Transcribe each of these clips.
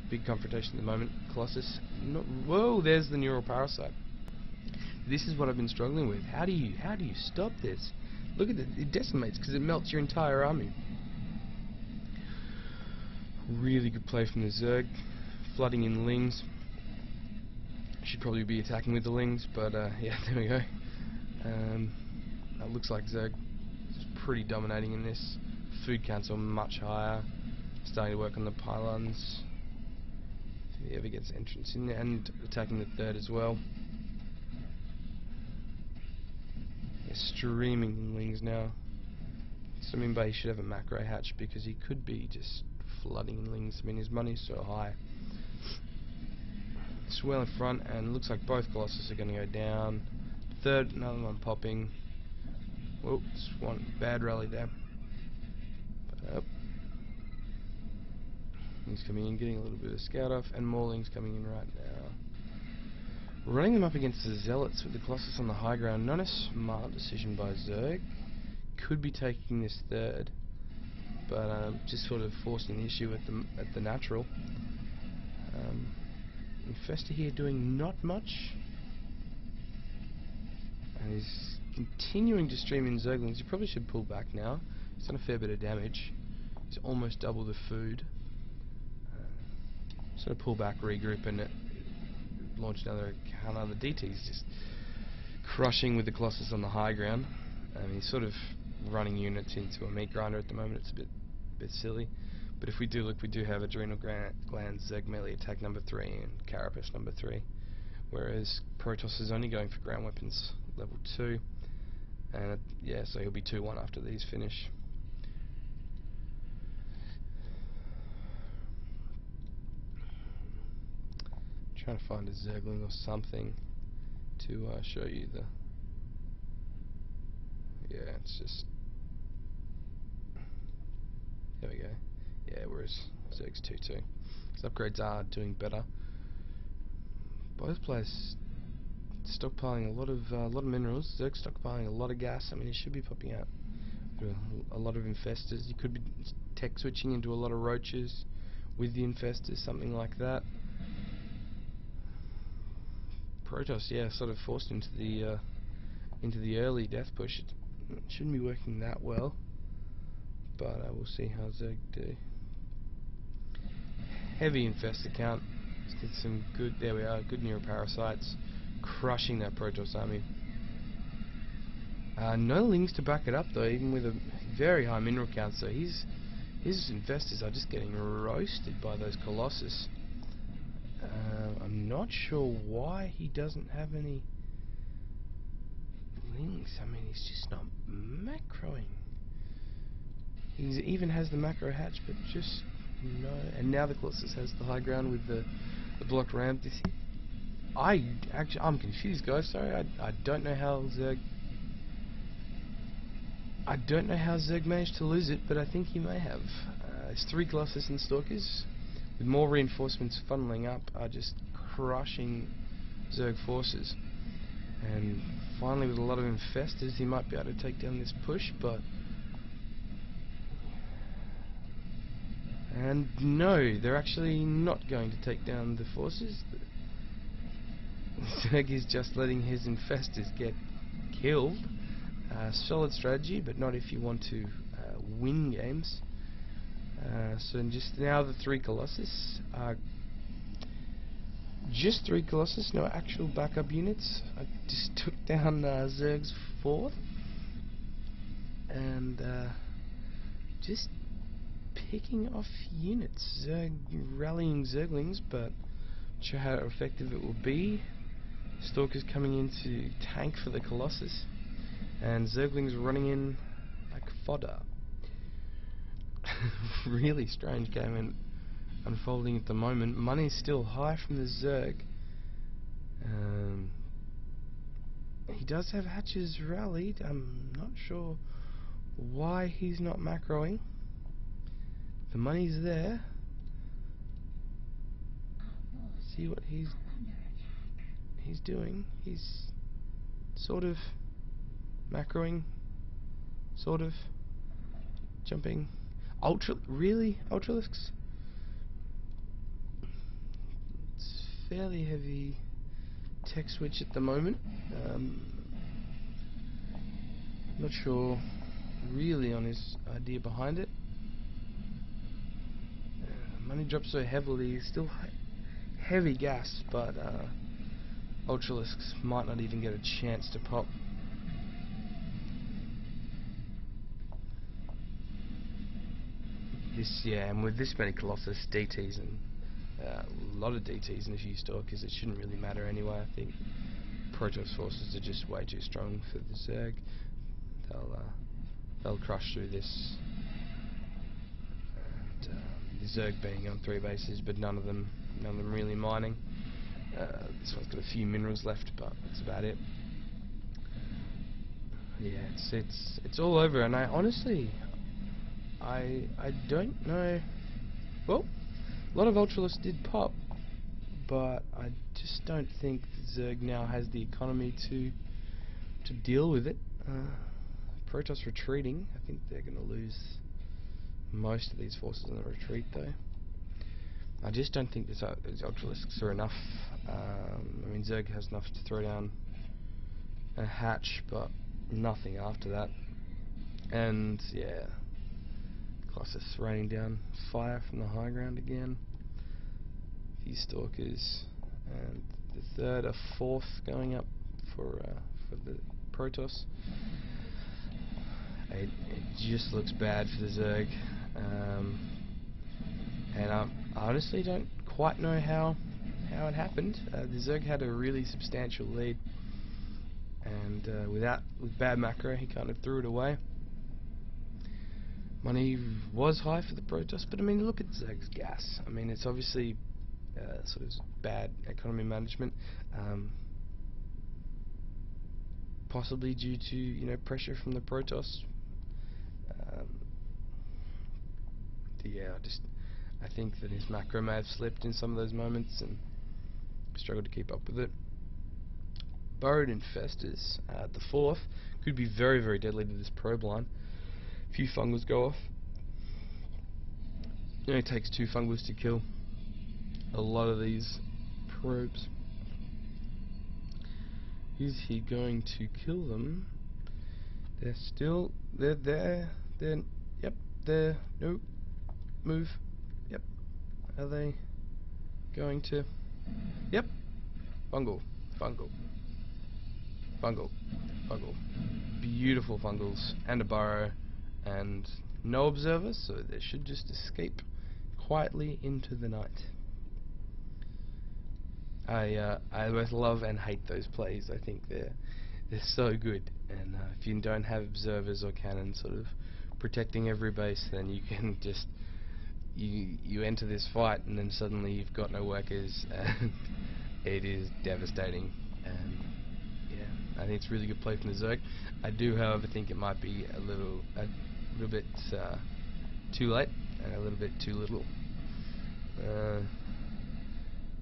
big confrontation at the moment. Colossus. Whoa, there's the neural parasite. This is what I've been struggling with. How do you stop this? Look at it. It decimates because it melts your entire army. Really good play from the Zerg. Flooding in Lings. Should probably be attacking with the Lings, but yeah, there we go. It looks like Zerg is pretty dominating in this. Food counts are much higher. Starting to work on the pylons. If he ever gets entrance in there, and attacking the third as well. They're streaming in Lings now. Assuming he should have a macro hatch because he could be just flooding in Lings. I mean, his money's so high. Swell in front, and looks like both Colossus are going to go down. Third, another one popping. Whoops, one bad rally there. But, he's coming in, getting a little bit of scout off, and more Lings coming in right now. Running them up against the Zealots with the Colossus on the high ground. Not a smart decision by Zerg. Could be taking this third, but just sort of forcing the issue at the natural. Infestor here doing not much, and he's continuing to stream in Zerglings. He probably should pull back now. He's done a fair bit of damage. He's almost double the food. Sort of pull back, regroup, and launch another DT. He's just crushing with the Colossus on the high ground. He's sort of running units into a meat grinder at the moment. It's a bit silly. But if we do look, we do have Adrenal Glands, Zerg melee attack number 3, and Carapace number 3. Whereas Protoss is only going for ground weapons level 2. And yeah, so he'll be 2-1 after these finish. Trying to find a Zergling or something to show you the... Yeah, it's just... There we go. Yeah, whereas Zerg's 2-2. His upgrades are doing better. Both players stockpiling a lot of minerals. Zerg's stockpiling a lot of gas. I mean, he should be popping out a lot of infestors. You could be tech switching into a lot of roaches with the infestors, something like that. Protoss, yeah, sort of forced into the early death push. It shouldn't be working that well, but we'll see how Zerg do. Heavy infestor count. Let's get some good. There we are. Good neuroparasites, crushing that Protoss army. No Lings to back it up though, even with a very high mineral count. So his infestors are just getting roasted by those Colossus. I'm not sure why he doesn't have any Lings. I mean, he's just not macroing. He even has the macro hatch, but just no. And now the Colossus has the high ground with the blocked ramp. I'm confused, guys. Sorry, I don't know how Zerg. I don't know how Zerg managed to lose it, but I think he may have. It's 3 Colossus and Stalkers, with more reinforcements funneling up, are just crushing Zerg forces. And finally, with a lot of infestors, he might be able to take down this push, but... And no, they're actually not going to take down the forces. Zerg is just letting his infestors get killed. Solid strategy, but not if you want to win games. So just now the 3 Colossus are just 3 Colossus, no actual backup units. I just took down Zerg's 4th, and just picking off units. Zerg rallying Zerglings, but not sure how effective it will be. Stalkers coming in to tank for the Colossus, and Zerglings running in like fodder. Really strange game unfolding at the moment. Money's still high from the Zerg. He does have hatches rallied. I'm not sure why he's not macroing. The money's there. See what he's doing. He's sort of macroing, sort of jumping. Really? Ultralisks? fairly heavy tech switch at the moment. Not sure really on his idea behind it. Money drops so heavily, still heavy gas, but Ultralisks might not even get a chance to pop. And with this many Colossus DTs and a lot of DTs and a few Stalkers, it shouldn't really matter anyway. I think Protoss forces are just way too strong for the Zerg. They'll crush through this. And, the Zerg being on 3 bases, but none of them really mining. This one's got a few minerals left, but that's about it. Yeah, it's all over, and I honestly, I don't know. Well, a lot of Ultralisks did pop, but I just don't think the Zerg now has the economy to deal with it. Protoss retreating. I think they're going to lose most of these forces in the retreat, though. I just don't think these Ultralisks are enough. I mean, Zerg has enough to throw down a hatch, but nothing after that. And yeah, Colossus raining down fire from the high ground again. A few Stalkers, and the 3rd or 4th going up for the Protoss. It just looks bad for the Zerg, and I honestly don't quite know how it happened. The Zerg had a really substantial lead, and with bad macro, he kind of threw it away. Money was high for the Protoss, but I mean, look at Zerg's gas. I mean, it's obviously sort of bad economy management, possibly due to pressure from the Protoss. Yeah, I think that his macro may have slipped in some of those moments and struggled to keep up with it. Burrowed Infestors, the 4th, could be very, very deadly to this probe line. A few Fungals go off. It only takes 2 Fungals to kill a lot of these probes. Is he going to kill them? They're there. Yep, they're, nope, move, yep. Are they going to, yep, Fungal, beautiful Fungals, and a burrow, and no observers, so they should just escape quietly into the night. I both love and hate those plays. I think they're so good, and if you don't have observers or cannons sort of protecting every base, then you can just you enter this fight and then suddenly you've got no workers, and it is devastating. And yeah, I think it's really good play from the Zerg. I do, however, think it might be a little bit too late and a little bit too little.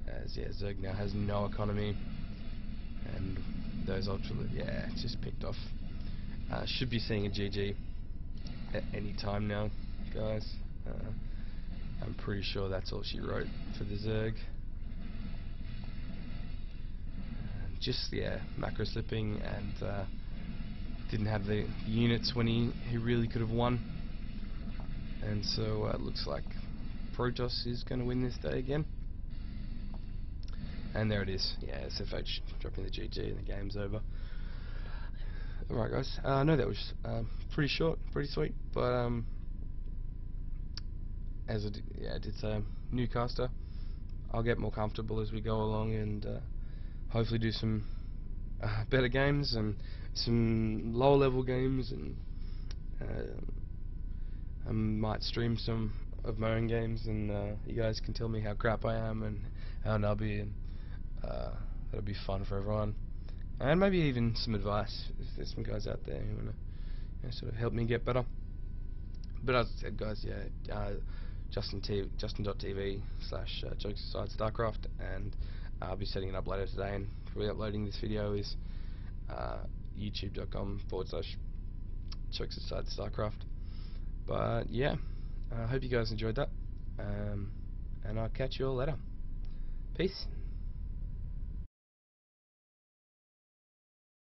As Zerg now has no economy, and those it's just picked off. Should be seeing a GG at any time now, guys. I'm pretty sure that's all she wrote for the Zerg. Just macro slipping, and didn't have the units when he really could have won. And so it looks like Protoss is going to win this day again. And there it is. Yeah, SFH dropping the GG and the game's over. Alright, guys. I know that was pretty short, pretty sweet, but as I did say, new caster. I'll get more comfortable as we go along, and hopefully do some better games and some lower level games, and I might stream some of my own games, and you guys can tell me how crap I am and how nubby, and that'll be fun for everyone. And maybe even some advice if there's some guys out there who want to sort of help me get better. But as I said, guys, Justin.tv/JokesAsideStarcraft, and I'll be setting it up later today, and probably uploading this video is youtube.com/JokesAsideStarcraft. But yeah, I hope you guys enjoyed that, and I'll catch you all later. Peace.